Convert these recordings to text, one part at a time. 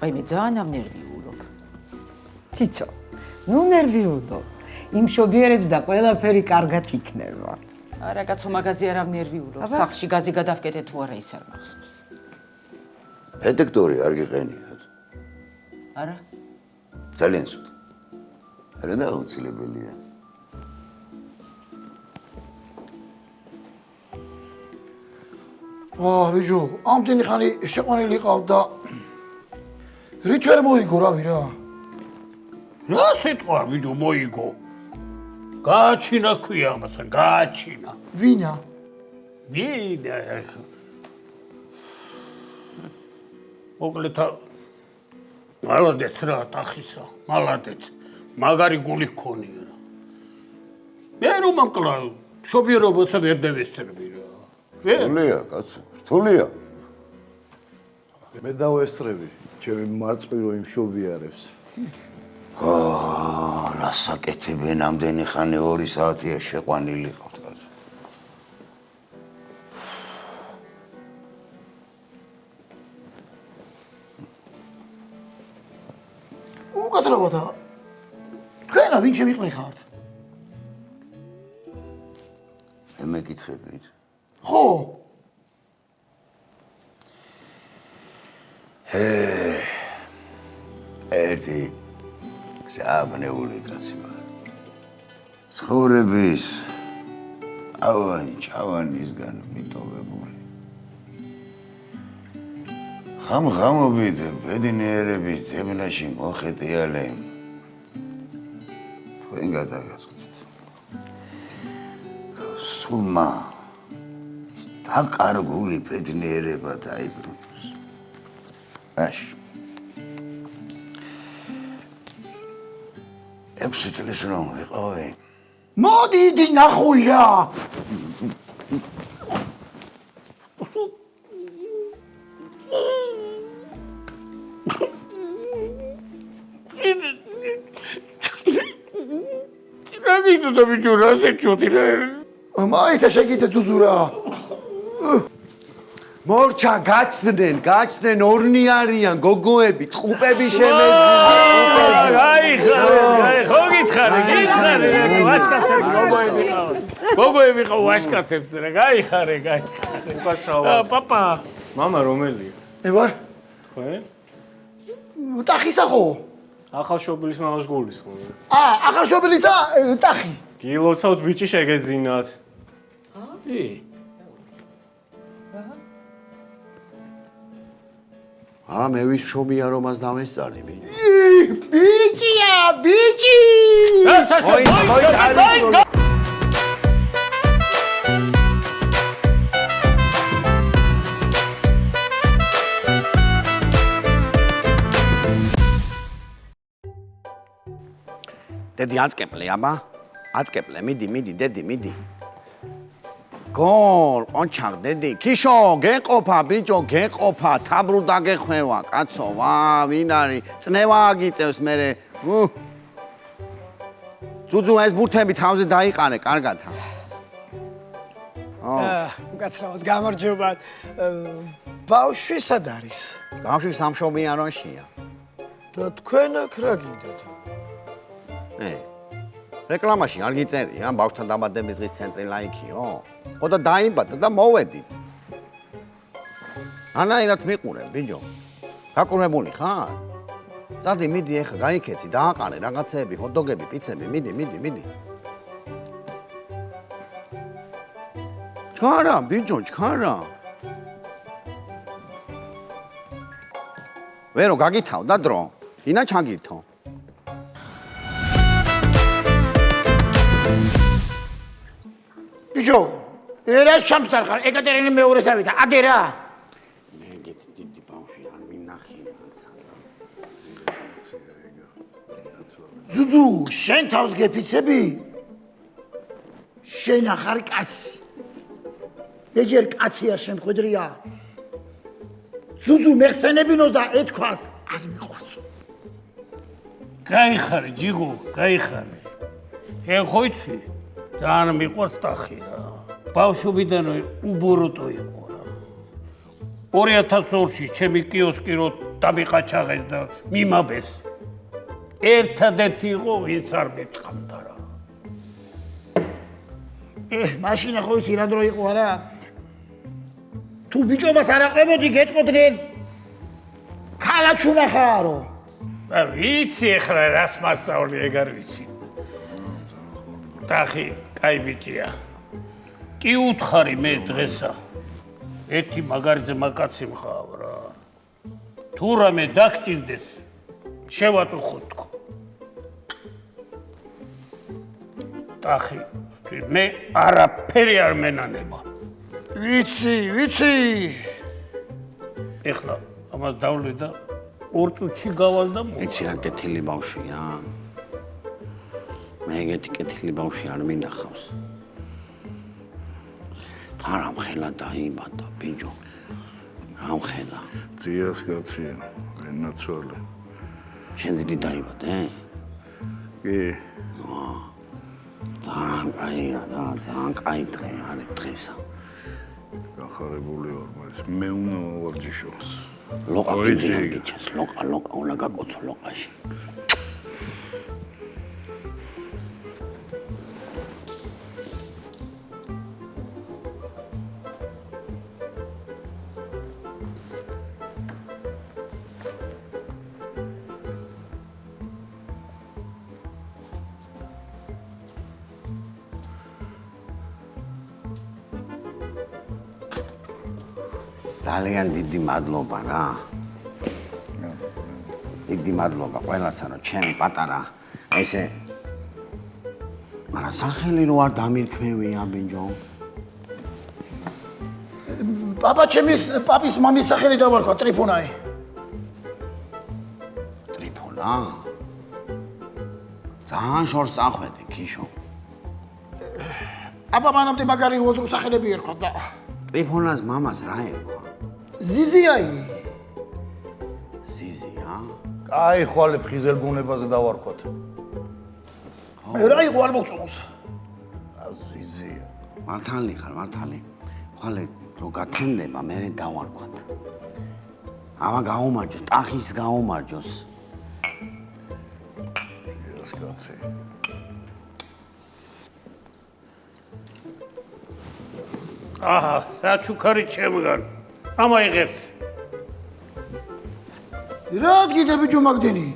აი მე ძალიან ამნერვიულობ. ციცო, ნუ ნერვიულობ. იმ შობიერებს და ყველაფერი კარგად იქნება. არა კაცო, მაგაზე არ ამნერვიულობ. სახში გაზი გადავკეთე თუ არა ის არ მახსოვს. დეტექტორი არ გიყენიათ. არა? ძალიან ცუდი. არა და აუცილებელია. ბიჭო, ამდენი ხანი შეყვანილი ყავ და რით ვერ მოიგო რავი რა. რა სიტყვა ბიჭო მოიგო? გააჩინა ქვია ამასა, გააჩინა. ვინა? ვინა. მოკლედ მალადეც რა ტახისა, მალადეც. მაგარი გული ჰქონია რა. მე რომ მოკლა შობიერობაცა ვერ დავესწრები რა. რთულია, კაცო, რთულია. მე დავესწრები, ჩემი მარწყვირო იმ შობიარებს. რა საკეთებენ ამდენი ხანი 2 საათია შეყვანილი ყავთ, კაცო. უკაცრავათა, თქვენა ვინ შემიყნე ხართ? მე მეკითხებით. ხო. ერთი სააბნეული კაცი ვარ. ცხოვრების ავან-ჩავანისგან მიტოვებული. ხამ-ხამობით ბედნიერების ძებნაში მოხეტიალე. თქვენ გადაგაწყდით. სულმა დაკარგული ბედნიერება დაიბრუნოს. აშ 6 წლის რომ ვიყავი. მოდი იდი ნახვი რა. რა გინდა ბიჭო რა შეჭოდი რა. მაითა შეგიდე ძუძურა. მორჩა გაჩდნენ ორნი არიან გოგოები, ტყუპები შემეძინა. აი ხო გითხარი, ვაშკაცები გოგოები ყავ. გოგოები ყავ ვაშკაცებს რა, გაიხარე. უკაცრავად. პაპა, მამა რომელია? მე ვარ. ხო? ტახისა ხო? ახალშობილის მამას გულის ხო? ახალშობილისა ტახი. გილოცავთ ბიჭი შეგეძინათ. მე ვის შობია რომ მას დავესწარი ბიჭი. ბიჭია, ბიჭი! დედი აწკეპლე აბა. აწკეპლე, მიდი, დედი, მიდი. გორ, ოჩარ დედი, ქიშო, გეყოფა ბიჭო, გეყოფა, თაბრუ დაგეხვევა, კაცო, ვინ არის? წნევა აგიწევს მერე. ძუძუ ეს ბურთები თავზე დაიყარე, კარგად. უკაცრავად გამარჯობათ. ბავშვი სად არის? ბავშვი სამშობიაროშია. და თქვენ აქ რა გინდათ? რეკლამაში არ გიწერია, ბავშვთა დაბადების დღის ცენტრი ლაიქიო. ხო და დაიბადა და მოვედი. ანაირად მიყურე, ბიჭო. გაკურებული ხარ? წადი, მიდი ეხა, გაიქეცი, დააყარე რაღაცეები, ჰოტდოგები, პიცები, მიდი. ჩქარა, ბიჭო, ჩქარა. ვერო, გაგითავ და დრო. ინა ჩაგირთო. ბიჭო, რა შამსტარ ხარ? ეკატერინე მეორეს ავიდა. ადე რა. მე დიდი ბავშვი არ მინახია. ძუძუ, შენ თავს გეფიცები? შენ ახარ კაცი. ეჯერ კაცი არ შემხედრია. ძუძუ მეხსენებინოს და ეთქვას არ მიყვარს. გაიხარე, ჯიგო, გაიხარე. შენ ხო იცი? ძალიან მიყვარს ტახი რა. ბავშვობიდან უბოროტო იყო რა. 2002-ში ჩემი კიოსკი რო დამიყაჩაღეს და მიმაბეს. ერთადერთი იყო, ვინც არ მეწყამდა რა. მაშინა ხო იცი რა დრო იყო არა? თუ ბიჭობას არ აყრებოდი გეტყოდნენ ქალაქ უნახაარო. ვიცი ეხლა რას მასწავლი ეგ არ ვიცი. ტახი, კაი ბიჭია. კი უთხარი მე დღესა. ერთი მაგარიძე მაკაცი მყავ რა. თუ რამე დაგჭირდეს, შევაწუხოთ თქო. ტახი, მე არაფერი არ მენანება. ვიცი. ეხლა ამას დავლე და 2 წუთში გავალ და იცი რა კეთილი ბავშვია. მე ეგეთი კეთილი ბავშვი არ მინახავს. რამ ხელა დაიბადა ბიჭო. რამ ხელა. ძიას კაცი, ენაცვალე. შენ დიდი დაიბადე? კი. ძალიან კაი დღე არის დღესა. გახარებული ვარ, բայց მე უნდა ვარჯიშო. ლოყა გიჩეს, ლოყა უნდა გაკოცო ლოყაში. ძალიან დიდი მადლობა რა. დიდი მადლობა ყველასა რომ ჩემი პატარა ესე მაგრამ სახელი რო არ დამირქმევია ბიჭო. პაპის მამის სახელი დავარქვა ტრიფონაი. ტრიფონა? ძალიან შორს წახვედი ქიშო. აბა მანამდე მაგარი უოლდრო სახელები ერქვა და ტრიფონას მამას რა ერქვა? ზიზიაი. ზიზია? კაი ხვალე ფხიზელგუნებაზე დავარქვათ. რა იყო არ მოგწონს? ზიზია. მართალი ხარ, მართალი. ხვალე რო გათენდება მე დავარქვათ. ამა გაუმარჯოს, ტახის გაუმარჯოს. ძიას კაცი. აჰა, საჩუქარი ჩემგან. ამაიღებს. რა გიდე ბიჭო მაგდენი?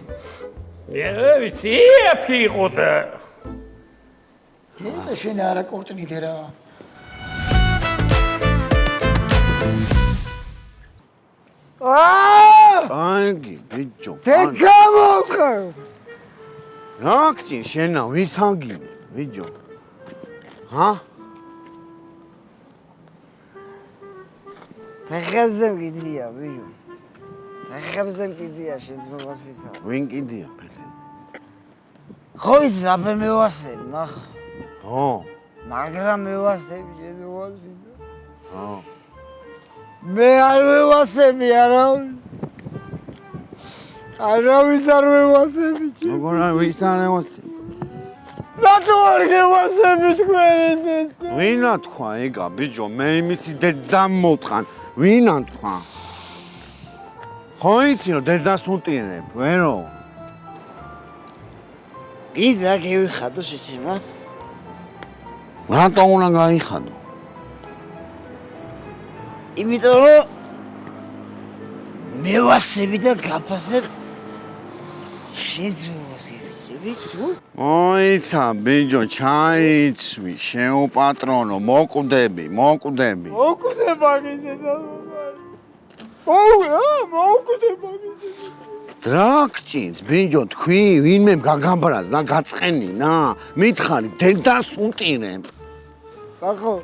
ვიცი, აფი იყო და შენ არა კორტნიდე რა. კანგი ბიჭო. გამოვხე. რა გჭირ შენა ვის ანგინე ბიჭო? ჰა? ფეხებზე მკიდია ბიჭო. ფეხებზე მკიდია შეძმობას ვისა. ვინ კიდია ფეხებზე? ხო ის აფერ მევასები მახ. ხო. მაგრამ მევასები შეძმობას ვისა. ხო. მე არ მევასები არავის არ მევასები. როგორ არ ვის არ მევასები? რატო არ გევასები თქვენ? ვინა თქვა ეგა ბიჭო მე იმისი დედა მოტყან. ვინა თქვა? ხო იცი რომ დედას უტირებ, ვერო? კიდე გევიხადო შეცემა? რატო უნდა გაიხადო? იმიტომ რომ მევასები და გაფასებ შეძმობას გივიცები თუ? მოიცა ბიჭო ჩაიცვი შეუპატრონო მოკვდები. მოკვდება გიძე და მოკვდება გიძე. დრაგჭინს ბიჭო თქვი ვინმე გაგამბრაზ და გაწყენინა მითხარი დედას უტირებ. ახო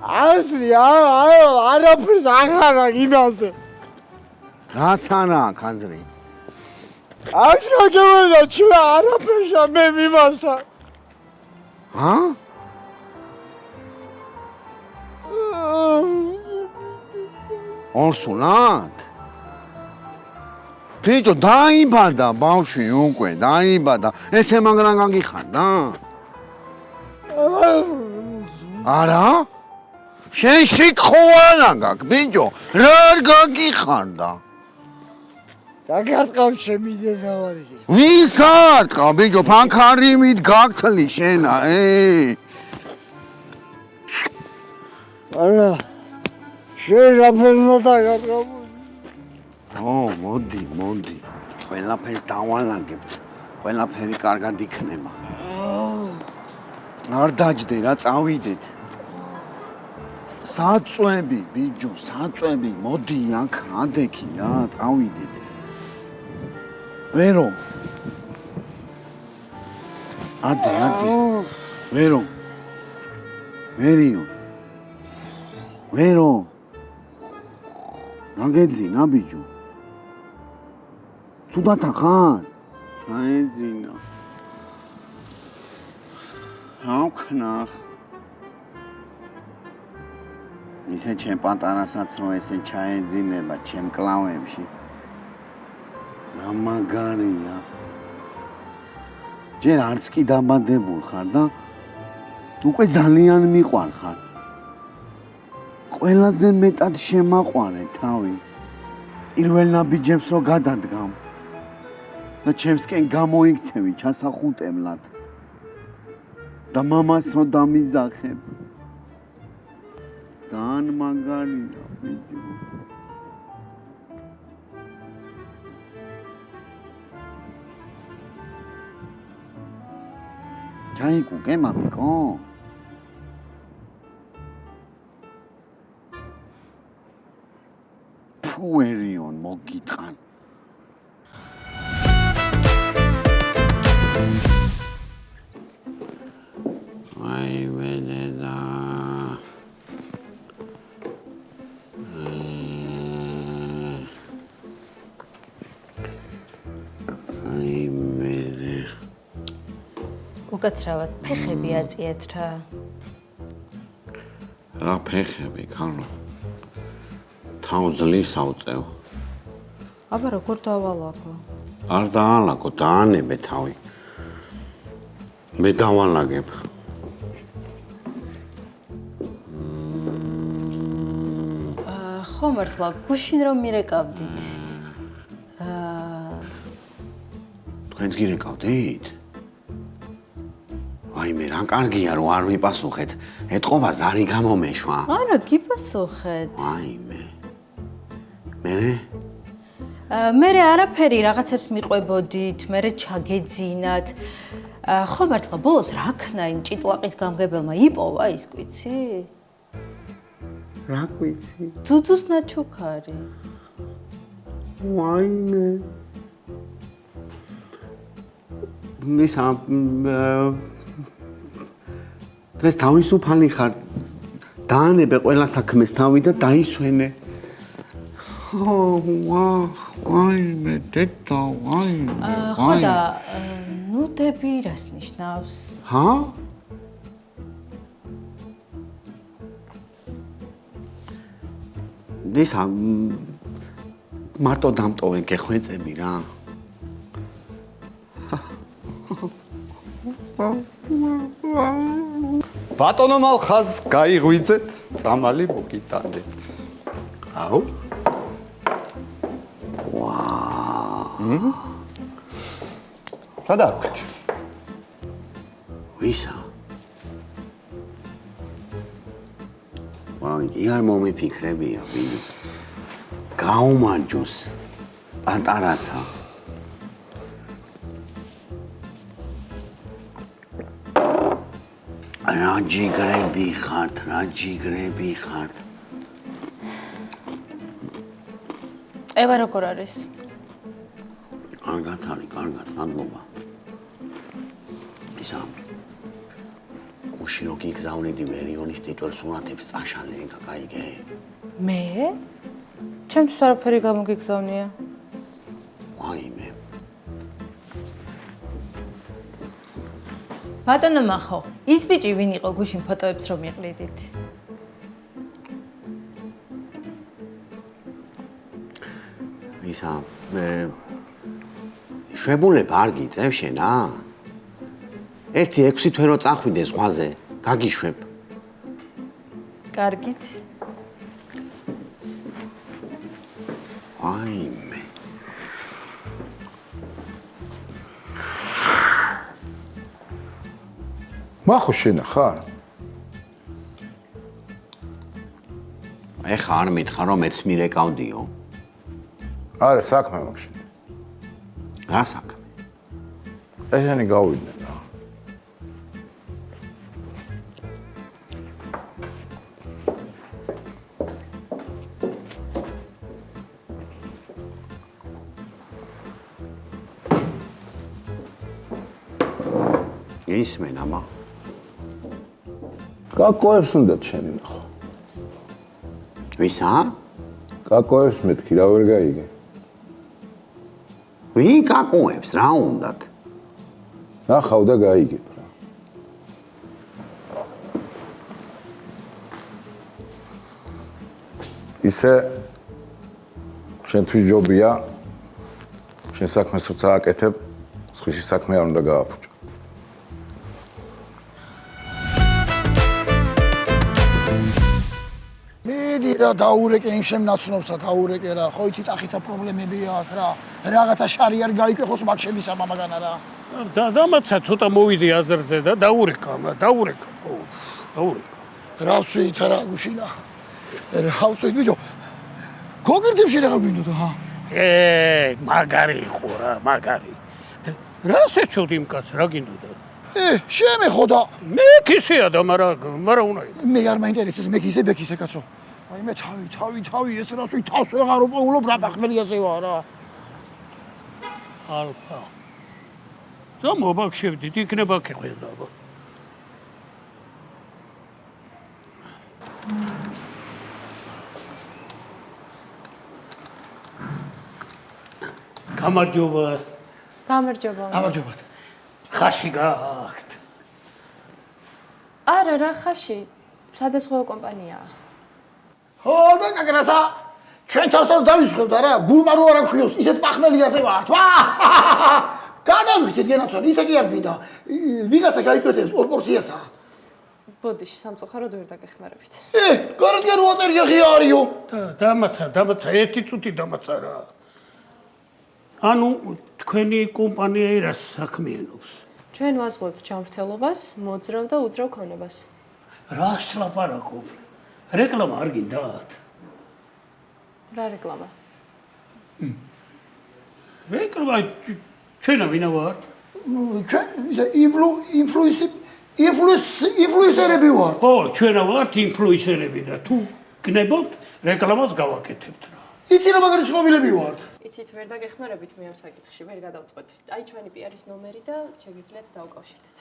ასრი არაფერს აღარა იმასე. რაც არა ხაზრი. აშ გაგებდა ჩვენ არაფერშა მე მიმასთან. ჰა? ორსულად? ბიჭო დაიბადა ბავშვი უკვე დაიბადა. ესე მაგრამ გაგიხარდა? არა? შენ შიქხოვანა გაქვს, ბიჭო, რა არ გაგიხარდა? გაგარტყავ შემიდე დავადი. ვის არტყავ, ბიჭო, ფანქარიმით გაგთლი შენა, არა. შენ რაფერნა დაგარტყავ. მოდი. ყველაფერს დავალაგებთ. ყველაფერი კარგად იქნება. არ დაჯდე რა, წავიდეთ. საწვევი, ბიჭო, საწვევი, მოდი აქ, ადექი რა, წავიდეთ. ვერო. ადე. ვერო. ვერო. ნაგეძინა, ბიჭო. ცუდათა ხარ? ჩაეძინა. რა ვქნახ? ისე ჩემ პატარასაც რო ესე ჩაეძინება ჩემ კლავებში. რა მაგარია. ჯერ არც კი დამადებულ ხარ და უკვე ძალიან მიყვარხარ. ყველაზე მეტად შემაყვარე თავი. პირველ ნაბიჯებს რო გადადგამ და ჩემსკენ გამოიქცევი ჩასახუტებლად და მამას რო დამიძახებ. ძალიან მაგარია, ბიჭო. ჩაიკუგე, მამიკო? ფუ ერიონ მოგიტყან. აი ვენედა. უკაცრავად ფეხები აწიეთ რა. რა ფეხები, ქალო? თავძლის ავწევ. აბა როგორ დავალაგო? არ დაალაგო, დაანებე თავი. მე დავალაგებ. ხო მართლა, გუშინ რომ მირეკავდით. თქვენც გირეკავდით? ვაიმე, რა კარგია რომ არ მიპასუხეთ. ეთყობა ზარი გამომეშვა. არა, გიპასუხეთ. ვაიმე. მერე? მერე არაფერი, რაღაცებს მიყვებოდით, მერე ჩაგეძინათ. ხო მართლა, ბოლოს რა ქნა იმ ჭიტლაყის გამგებელმა იპოვა ის კვიცი? რა კვიცი? ძუძუს ნაჩუქარი. ვაიმე. დღეს თავისუფალი ხარ. დაანებე ყველა საქმეს თავი და დაისვენე. ვაიმე, დედა, ვაიმე. ხო და ნუდები რას ნიშნავს? ჰა? ისა მარტო დამტოვენ გეხვეწები რა. ბატონო მალხაზ გაიღვიძეთ, წამალი მოგიტანეთ. აუ. სადაც? ვისა? ვაი, არ მომიფიქრებია, ვინი. გაუმარჯოს პატარასა. რა ჯიგრები ხართ, რა ჯიგრები ხართ. ევა როგორ არის? კარგად არის, კარგად, მადლობა. ისა გუში რო გიგზავნიდი ვერიონის ტიტულ სურათებს წაშალე, გაიგე? მე? ჩემთვის არაფერი გამოგიგზავნია. ვაიმე. ბატონო მახო, ის ბიჭი ვინ იყო გუშინ ფოტოებს რომ იყლიდით? ისა შვებულება არ გიწევ შენა? 1-6 თვე რო წახვიდე ზღვაზე, გაგიშვებ. კარგით. აიმე. მახო შენა ხარ? ეხა არ მითხრა რომ მეც მირეკავდიო. არა, საქმე მაქვს. რა საქმე? ესენი გავიდნენ რა. ისმენ ამა. კაკოებს უნდა ჩემი ნახო. ვისა? კაკოებს მეთქი რა ვერ გაიგე. ვინ კაკოებს რა უნდათ? ნახავ და გაიგებ რა. ისე შენთვის ჯობია შენ საქმეს როცა აკეთებ, სხვისი საქმე არ უნდა გააფუჭო. მიდი რა დაურეკე იმ შემნაცნობსა დაურეკე რა ხო იცით ახისა პრობლემები აქვს რა რაღაცა შარი არ გაიკეხოს მაგ შემისა მამაგანა რა დამაცა ცოტა მოვიდი აზრზე და დაურეკა დაურეკა რა ვსვით რა გუშინა რა ვსვით ბიჭო გოგირდებში რა გვინდოდა ჰა მაგარი იყო რა მაგარი რა შეჩოდი იმ კაცს რა გინდოდა შემეხოდა მე ქისია და მაგრამ უნდა იყო მე არ მაინტერესებს მე ქისე ბექისე კაცო აი მე თავი ეს რას ვი თავს ვეღარ უყოლობ რა ბახმელიაზე ვარ რა ალფა ზო მობაქშევდით იქნება ქეხვედაბა გამარჯობა გამარჯობა ხაში გააქვთ არა რა ხაში სადასხვა კომპანიაა ხო და კაკრასა ჩვენ თავსაც დავისხევდა რა გულმა რო არ აქვს ისეთ პახმელიაზე ვართ ვა გადავიხდით გენაცვალ ისე კი არ გინდა ვიღაცა გაიკვეთებს ორ პორციასა ბოდიში სამწუხაროდ ვერ დაგეხმარებით გარეთ რო აწერია ღია არისო დამაცა ერთი წუთი დამაცა რა ანუ თქვენი კომპანია რას საქმიანობს ჩვენ ვაზღვევთ ჯანმრთელობას მოძრავ და უძრავ ქონებას რას ლაპარაკობთ რეკლამა არ გინდათ რა რეკლამა რეკლამა ჩვენა ვინა ვართ ჩვენ ისე ინფლუენსერები ვართ ხო ჩვენა ვართ ინფლუენსერები და თუ გნებობთ რეკლამას გავაკეთებთ რა იცი რა მაგარი ცნობილები ვართ იცით ვერ დაგეხმარებით მე ამ საკითხში ვერ გადავწყვეტით აი ჩვენი პიარის ნომერი და შეგიძლიათ დავუკავშირდეთ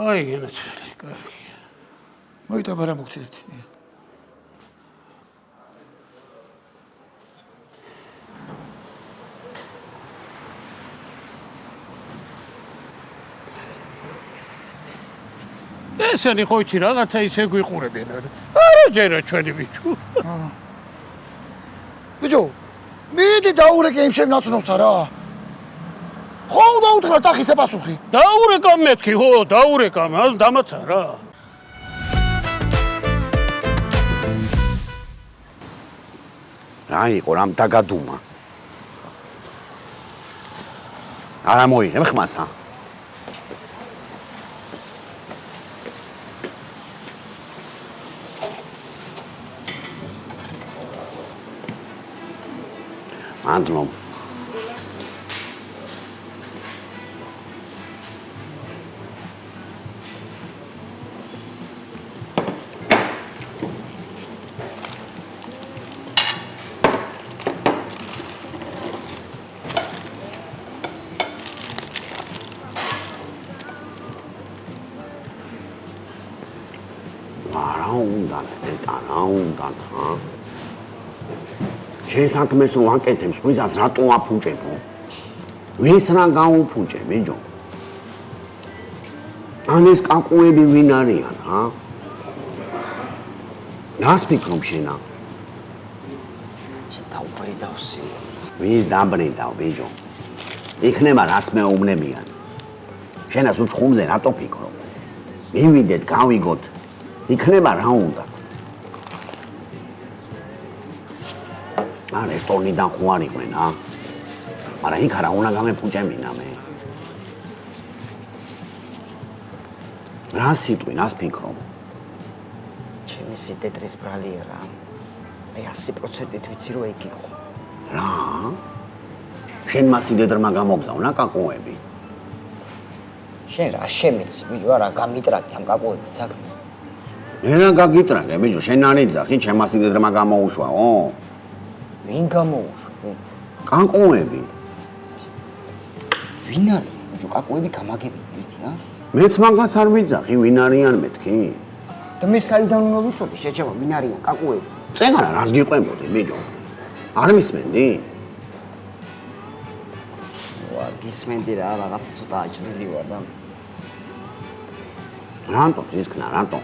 აი გენაცვალე კარგია მოიტაბა რა მოგცეთ ესენი ხო იცი რაღაცა ისე გვიყურებენ არა ჯერა ჩვენი ბიჭო ბიჭო მიდი დაურეკე იმ შემნაცნობსა რა ხო დაუთხრა ტახისე პასუხი დაურეკა მეთქი ხო დაურეკა დამაცა რა რა იყო რამ დაგადუმა არა მოიღებ ხმასა მადლობ რა უნდა ხა შენ საქმეს ვაკეთებ სხვისას რატო აფუჭებო ვის რა გაუფუჭე ბიჭო ან ეს კაკუები ვინ არიან ჰა რას ფიქრობ შენა დაუბრიდავსი ვის დაბრიდავ ბიჭო იქნება რას მეუბნებიან შენას უჩხუმზე რატო ფიქრობ მივიდეთ, გავიგოთ. იქნება რა უნდა. რესტორნიდან ხო არ იყვნენ, მაგრამ იქ არა უნდა გამეფუჭებინა მე. რა სიტყვი, რას ფიქრობ? ჩემი სიტეტრის ბრალია რა. მე 100%-ით ვიცი რომ ეგ იყო. რა? შენ მასიდედრმა გამოგზავნა კაკუები? შენ რა შემეცი, ბიჭო, არა გამიტრაკი ამ კაკუებით საქმე. მე რა გაგიტრაკე, ბიჭო, შენ არ იძახი, ჩემ მასიდედრმა გამოუშვაო? ვინ გამოუშვა? კაკუები. ვინ არის? ბიჭო, კაკუები გამაგებინით, მეც მაგას არ ვიძახი, ვინ არიან მეთქი? და მე საიდან უნდა ვიცოდი, შეჩება, ვინ არიან კაკუები? წეგარა რას გიყვებოდი, ბიჭო? არ მისმენდი? ვა, გისმენდი რა, რაღაცა ცოტა აჭრილი ვარ და რანტო წისქნა, რანტო?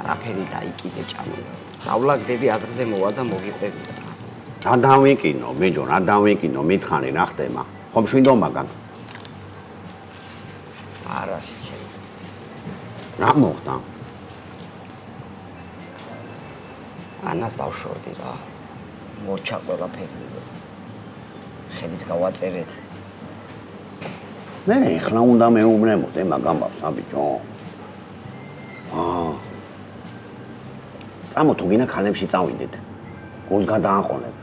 არაფერი დაიკიდე ჭამე. დავლაგდები აზრზე მოვა და მოგიყვები. რა დავიკინო, ბიჭო, რა დავიკინო, მითხარი რა ხდება? ხომ შვიდობა გაკ? არა, შეჩება. რა მოხდა? ანას დავშორდი რა. მორჩა ყველაფერი. ხელიც გავაწერეთ. მე ეხლა უნდა მეუბნებოდ ემა გამბავს, ბიჭო. წამო თუ გინდა ქალებში წავიდეთ. გულს გადააყოლებ.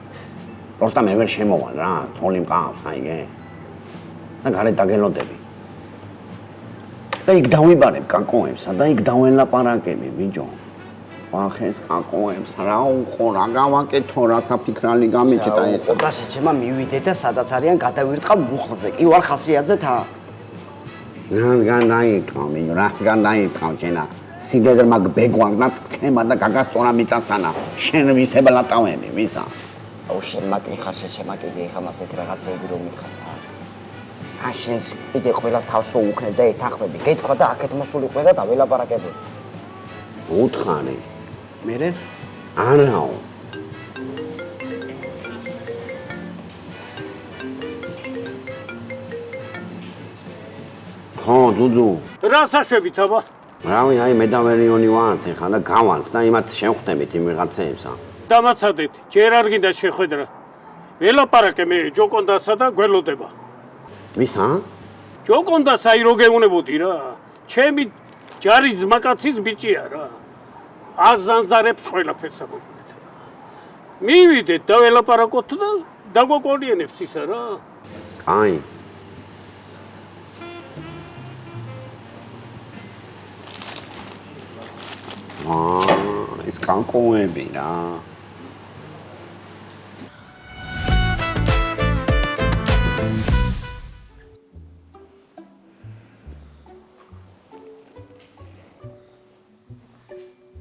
პროსტა მე ვერ შემოვალ რა, ცოლი მყავს, აიგე. და გარეთ დაგელოდები. და იქ დავიბარებ კაკოებსა და იქ დაველაპარაკები, ბიჭო. ვახეს კაკოებს, რა უყო, რა გავაკეთო, რა საფიქრალი გამიჭდა ეს. და შეჩემა მივიდე და სადაც არიან გადავირტყავ მუხლზე. კი ვარ ხასიათზე თა. რადგან დაიწყავ, ბიჭო, რადგან დაიწყავ შენა. სიდედრმა ბეგვარ და წემა და გაგასწორა მიწასთანა. შენ ვისებ ლატავები, ვისა? აუ შენ მაკი ხარ შეჩემა კიდე ეხა მასეთ რაღაცეები რომ მითხარ. შენ კიდე ყველას თავს რო უქნებ და ეთახმები. გეთქვა და აქეთ მოსულიყო და დაველაპარაკებოდი. უთხარი. მერე? არაო. ხო, ძუძუ. რა საშვებით, აბა? რავი, აი მე და ვერიონი ვარ, ხა და გავალთ და იმათ შევხვდებით იმ ვიღაცეებსა. დამაცადეთ, ჯერ არ გინდა შეხვედრა. ველაპარაკე მე ჯოკონდასა და გველოდება. ვისა? ჯოკონდას აი რო გეუნებოდი რა. ჩემი ჯარის ძმაკაცის ბიჭია რა. აზანზარებს ყველაფერს ამოგეთ რა. მივიდეთ და ველაპარაკოთ და დაგვაკორიენებს ისა რა. კაი. ეს კანკოები რა.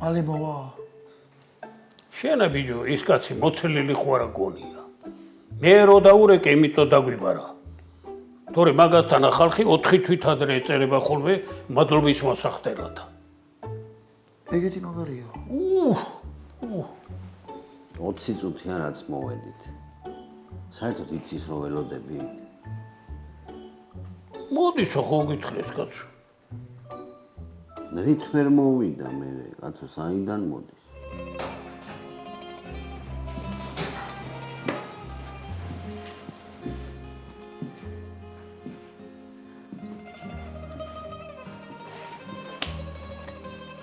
მალე მოვა. შენა ბიჭო, ის კაცი მოცილილი ხო არა გონია. მე რო დაურეკე, იმიტომ დაგვიბარა. თორე მაგასთან ახალხი 4 თვით ადრე ეწერება ხოლმე მადლობის მოსახდელად. ეგეთი მაგარია. 20 წუთია რაც მოვედით. საერთოდ იცის რომ ველოდები? მოდიშო ხო გითხრეს კაცო. რით ვერ მოვიდა მე, კაცო, საიდან მოდის?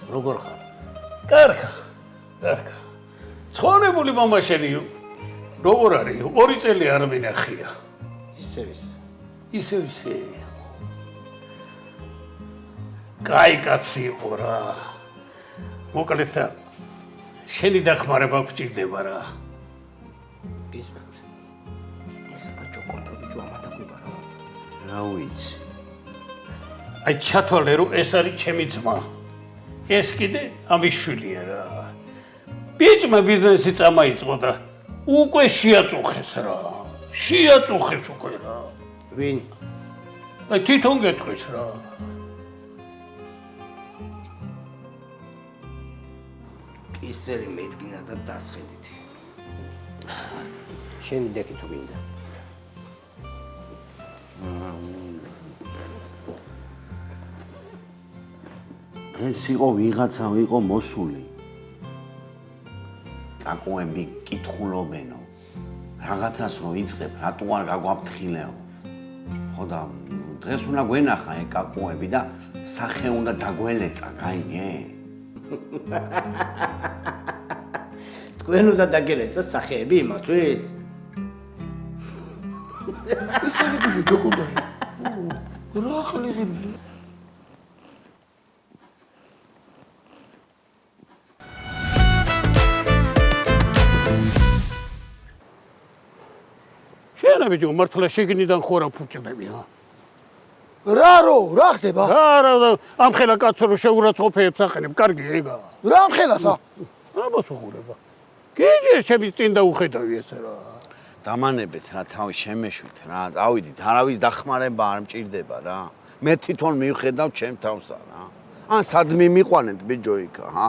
როგორ ხარ? კარგა. ცხოვრებული მამაშენი როგორ არის? 2 წელი არ მინახია. ისე. კაი კაცი იყო რა. მოკლედ შენი დახმარება გვჭირდება რა. გისმენთ. ეს ბიჭო ამა დაგვიბარა. რა ვიცი. აი ჩათვალე რომ ეს არის ჩემი ძმა. ეს კიდე ამის შვილია რა. ბიჭმა ბიზნესი წამაიწყო და უკვე შეაწუხეს რა. შეაწუხეს უკვე რა. ვინ? აი თვითონ გეტყვის რა. ისერი მეტკინა და დასხედით. შენი დეკი თუ გინდა. დღეს იყო ვიღაცა ვიყო მოსული. კაკოები კითხულობენო. რაღაცას რო იწყებ, რატო არ გაგვაფრთხილეო? ხო და დღეს უნდა გვენახა კაკოები და სახე უნდა დაგველეცა, გაიგე? თქვენ უნდა დაგელეცა სახეები იმათვის? ესე იგი ჯოკუნდა. რა ხლიღები? შენ ბიჭო მართლა შეგნიდან ხო რა ფუჭდები რა? რა ხდება? რა ამ ხელა კაცო რო შეურაცხყოფეებს აყენებ, კარგი ეგა. რა ამ ხელასა? ამას უღურება. გიჟე შემის წინ დაუხედავი ესე რა. დამანებეთ რა თავი შემეშვით რა. დავიდით, არავის დახმარება არ მჭირდება რა. მე თვითონ მივხედავ ჩემ თავსა რა. ან სადმე მიყვანეთ ბიჭო იქა, ჰა?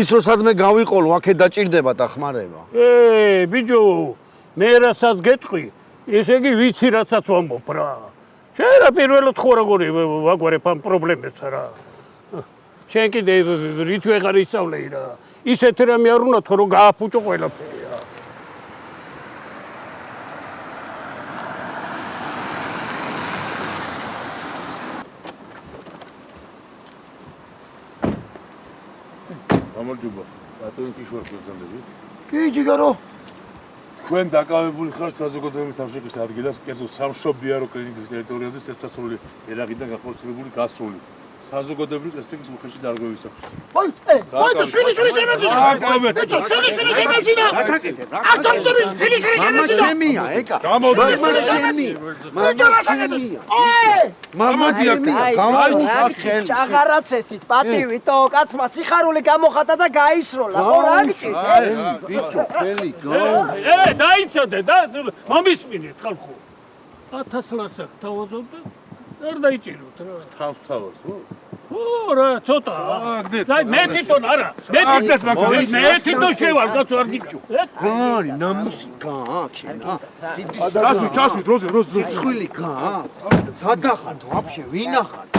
ის რო სადმე გავიყოლო, აქე დაჭირდება დახმარება. ბიჭო, მე რასაც გეტყვი, ესე იგი ვიცი რასაც ვამბობ რა. შენ რა პირველად ხო როგორი ვაგვარებ ამ პრობლემებს რა. შენ კიდე რით ვეღარ ისწავლეი რა. ისეთ რამე არ უნდა რომ გააფუჭო ყველაფერი რა. გამარჯობა. რატომ კიშვარ გეძანდები? კი, ჯიგარო. თქვენ დაკავებული ხართ საზოგადოებრივი თავშეყრის ადგილას, კერძო სამშობიარო კლინიკის ტერიტორიაზე წესწასული ერაღიდან გახორციელებული გასროლით. საზოგადოებრივი წესრიგის უხეში დარღვევისათვის. მოიტო, შვილი შემეძინა. ბიჭო, შვილი შემეძინა. არ წამწები, შვილი შემეძინა. მამა ჩემია, ეკა. მამა ჩემია. მამა ჩემია. გამარჯობა. ჭაღარაცესით პატივითო, კაცმა სიხარული გამოხატა და გაისროლა. ხო რა გჭირდა? ბიჭო, ხელი გო. დაიცოდე და მომისმინეთ ხალხო. 1000 ლასაკ თავაზობ და არ დაიჭიროთ რა. თავს, ხო? ო რა, ცოტა. მე თვითონ არა. მე თვითონ შევალ, კაცო არ გიჭო. გარი, ნამუსი გააქვს შენა. ჩასვით, როზე. სიცხვილი გააქვს. სადახართ ვაფშე, ვინ ახართ?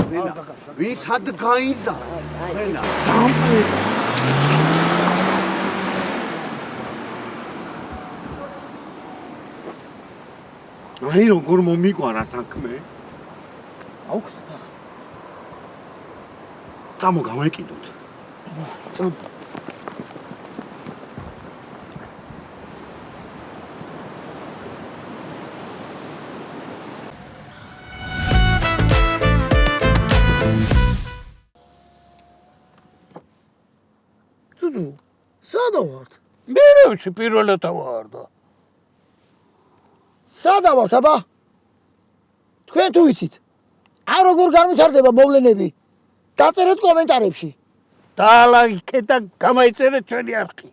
ვინ სად გაიზა? ვენა. აი როგორ მომიყვარა საქმე? აუქრა. წამო გავეკიდოთ. წამო. ძუძუ, სადა ვართ? მე რა ვიცი, პირველად ვარ და. სადა ვართ, აბა? თქვენ თუ იცით? არ როგორ განვითარდება მოვლენები? დაწერეთ კომენტარებში. და ლაიქეთ და გამაიწერეთ ჩვენი არხი.